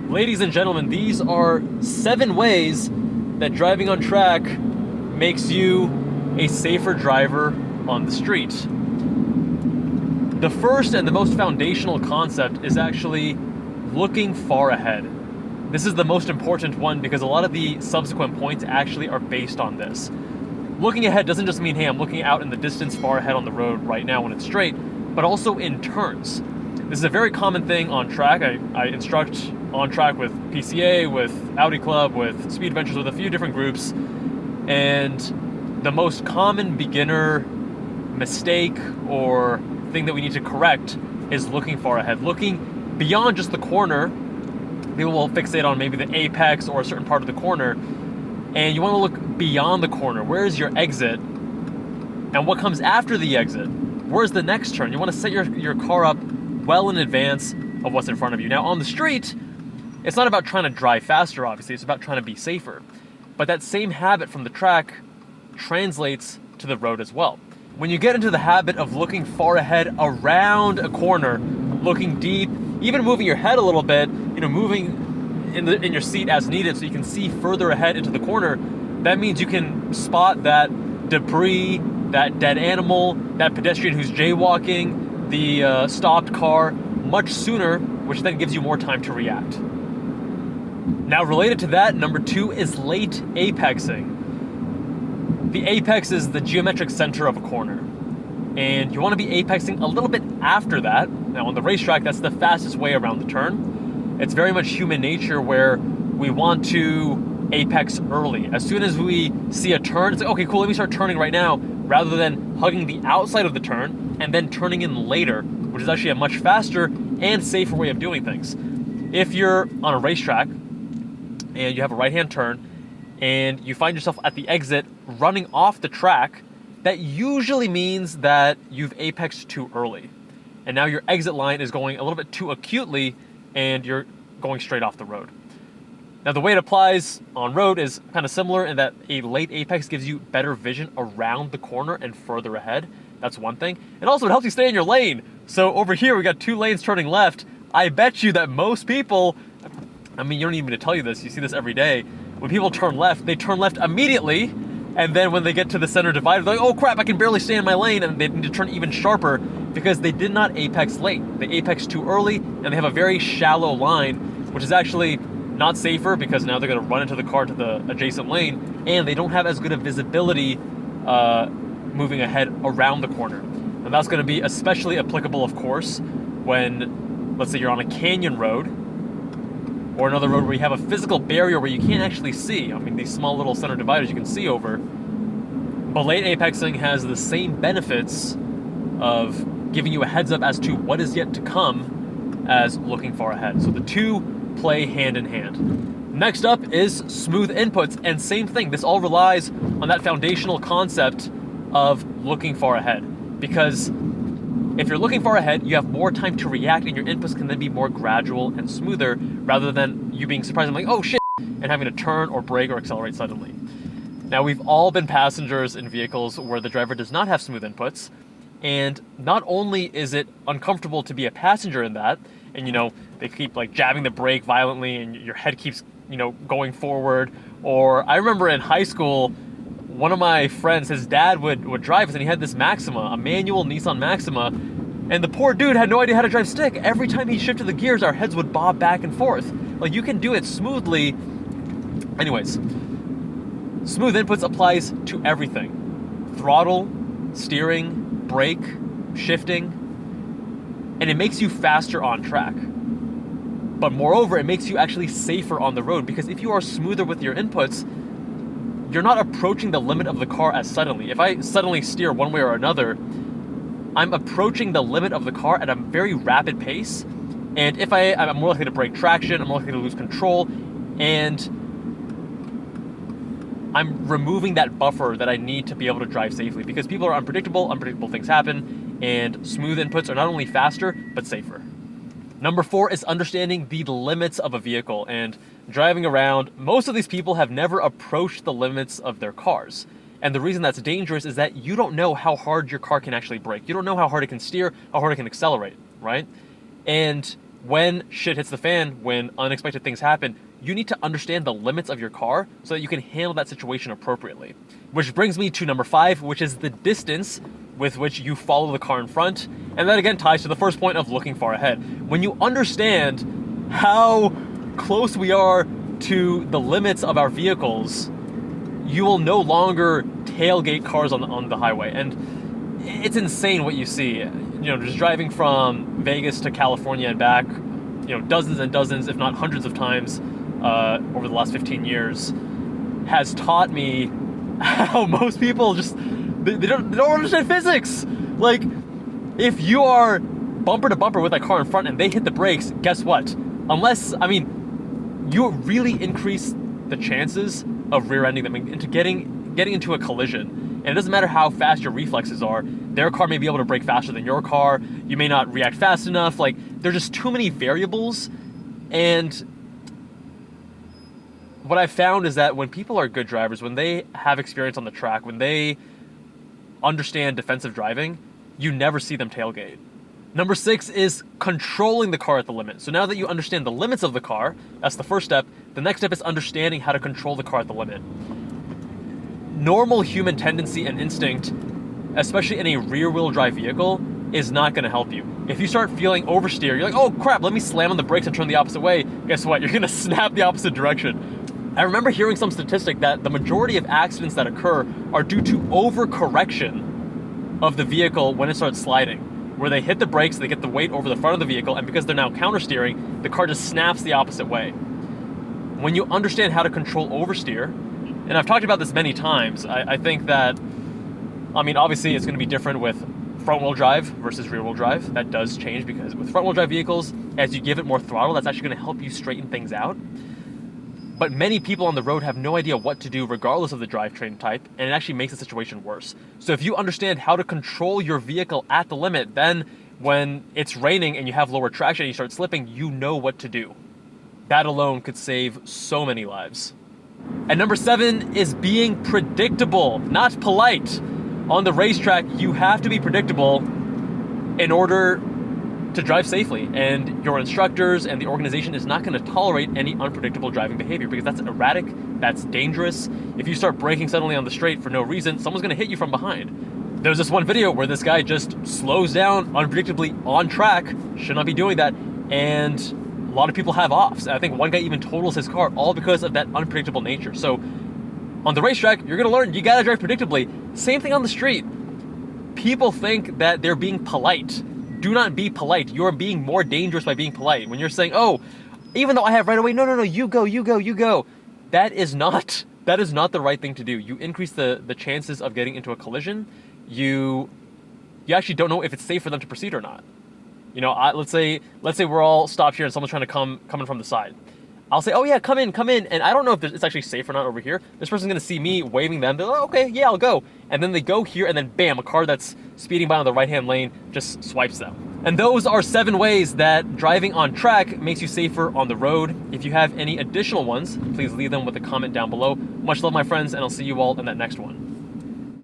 Ladies and gentlemen, these are 7 ways that driving on track makes you a safer driver on the street. The first and the most foundational concept is actually looking far ahead. This is the most important one because a lot of the subsequent points actually are based on this. Looking ahead doesn't just mean, hey, I'm looking out in the distance far ahead on the road right now when it's straight, but also in turns. This is a very common thing on track. I instruct on track with PCA, with Audi Club, with Speed Ventures, with a few different groups. And the most common beginner mistake or thing that we need to correct is looking far ahead. Looking beyond just the corner. People will fixate on maybe the apex or a certain part of the corner. And you want to look beyond the corner. Where's your exit? And what comes after the exit? Where's the next turn? You want to set your car up well in advance of what's in front of you. Now, on the street, it's not about trying to drive faster, obviously. It's about trying to be safer. But that same habit from the track translates to the road as well. When you get into the habit of looking far ahead around a corner, looking deep, even moving your head a little bit, moving in your seat as needed so you can see further ahead into the corner, that means you can spot that debris, that dead animal, that pedestrian who's jaywalking, the stopped car much sooner, which then gives you more time to react. Now, related to that, number 2 is late apexing. The apex is the geometric center of a corner, and you want to be apexing a little bit after that. Now, on the racetrack, that's the fastest way around the turn. It's very much human nature where we want to apex early. As soon as we see a turn, it's like, okay, cool, let me start turning right now, rather than hugging the outside of the turn and then turning in later, which is actually a much faster and safer way of doing things. If you're on a racetrack and you have a right-hand turn and you find yourself at the exit running off the track, that usually means that you've apexed too early. And now your exit line is going a little bit too acutely and you're going straight off the road. Now, the way it applies on road is kind of similar in that a late apex gives you better vision around the corner and further ahead. That's one thing. And also, it helps you stay in your lane. So over here, we got 2 lanes turning left. I bet you that most people, I mean, you don't need me to tell you this, you see this every day. When people turn left, they turn left immediately. And then when they get to the center divider, they're like, oh crap, I can barely stay in my lane. And they need to turn even sharper because they did not apex late. They apex too early and they have a very shallow line, which is actually not safer because now they're going to run into the car to the adjacent lane, and they don't have as good a visibility moving ahead around the corner. And that's going to be especially applicable, of course, when, let's say, you're on a canyon road or another road where you have a physical barrier where you can't actually see. I mean, these small little center dividers you can see over. But late apexing has the same benefits of giving you a heads up as to what is yet to come as looking far ahead. So the two play hand in hand. Next up is smooth inputs, and same thing. This all relies on that foundational concept of looking far ahead, because if you're looking far ahead, you have more time to react and your inputs can then be more gradual and smoother rather than you being surprised and like, oh shit, and having to turn or brake or accelerate suddenly. Now, we've all been passengers in vehicles where the driver does not have smooth inputs, and not only is it uncomfortable to be a passenger in that, and they keep like jabbing the brake violently and your head keeps going forward. Or I remember in high school, one of my friends, his dad would drive us, and he had this Maxima, a manual Nissan Maxima, and the poor dude had no idea how to drive stick. Every time he shifted the gears, our heads would bob back and forth. Like, you can do it smoothly. Anyways, smooth inputs applies to everything: throttle, steering, brake, shifting. And it makes you faster on track. But moreover, it makes you actually safer on the road, because if you are smoother with your inputs, you're not approaching the limit of the car as suddenly. If I suddenly steer one way or another, I'm approaching the limit of the car at a very rapid pace. And if I'm more likely to break traction, I'm more likely to lose control, and I'm removing that buffer that I need to be able to drive safely, because people are unpredictable things happen, and smooth inputs are not only faster, but safer. Number 4 is understanding the limits of a vehicle, and driving around, most of these people have never approached the limits of their cars. And the reason that's dangerous is that you don't know how hard your car can actually brake. You don't know how hard it can steer, how hard it can accelerate, right? And when shit hits the fan, when unexpected things happen, you need to understand the limits of your car so that you can handle that situation appropriately. Which brings me to number 5, which is the distance with which you follow the car in front. And that again ties to the first point of looking far ahead. When you understand how close we are to the limits of our vehicles, you will no longer tailgate cars on the highway. And it's insane what you see. Just driving from Vegas to California and back, dozens and dozens, if not hundreds of times over the last 15 years, has taught me how most people just, they don't understand physics. Like, if you are bumper to bumper with that car in front and they hit the brakes, guess what? You really increase the chances of rear-ending them into getting into a collision. And it doesn't matter how fast your reflexes are. Their car may be able to brake faster than your car. You may not react fast enough. Like, there's just too many variables. And what I've found is that when people are good drivers, when they have experience on the track, when they understand defensive driving, you never see them tailgate. Number 6 is controlling the car at the limit. So now that you understand the limits of the car, that's the first step. The next step is understanding how to control the car at the limit. Normal human tendency and instinct, especially in a rear-wheel drive vehicle, is not going to help you. If you start feeling oversteer, you're like, oh crap, let me slam on the brakes and turn the opposite way. Guess what? You're going to snap the opposite direction. I remember hearing some statistic that the majority of accidents that occur are due to overcorrection of the vehicle when it starts sliding, where they hit the brakes, they get the weight over the front of the vehicle, and because they're now countersteering, the car just snaps the opposite way. When you understand how to control oversteer, and I've talked about this many times, I think that, obviously it's going to be different with front-wheel drive versus rear-wheel drive. That does change because with front-wheel drive vehicles, as you give it more throttle, that's actually going to help you straighten things out. But many people on the road have no idea what to do regardless of the drivetrain type, and it actually makes the situation worse. So if you understand how to control your vehicle at the limit, then when it's raining and you have lower traction and you start slipping, you know what to do. That alone could save so many lives. And number 7 is being predictable, not polite. On the racetrack, you have to be predictable in order to drive safely, and your instructors and the organization is not going to tolerate any unpredictable driving behavior because that's erratic, that's dangerous. If you start braking suddenly on the straight for no reason, someone's going to hit you from behind. There's this one video where this guy just slows down unpredictably on track, should not be doing that, and a lot of people have offs. I think one guy even totals his car all because of that unpredictable nature. So on the racetrack, you're going to learn you got to drive predictably. Same thing on the street. People think that they're being polite. Do not be polite. You're being more dangerous by being polite. When you're saying, oh, even though I have right away, no, you go. That is not the right thing to do. You increase the chances of getting into a collision. You actually don't know if it's safe for them to proceed or not. Let's say we're all stopped here and someone's trying to come in from the side. I'll say, oh yeah, come in, and I don't know if it's actually safe or not over here. This person's gonna see me waving them, they're like, okay, yeah, I'll go. And then they go here, and then bam, a car that's speeding by on the right-hand lane just swipes them. And those are 7 ways that driving on track makes you safer on the road. If you have any additional ones, please leave them with a comment down below. Much love, my friends, and I'll see you all in that next one.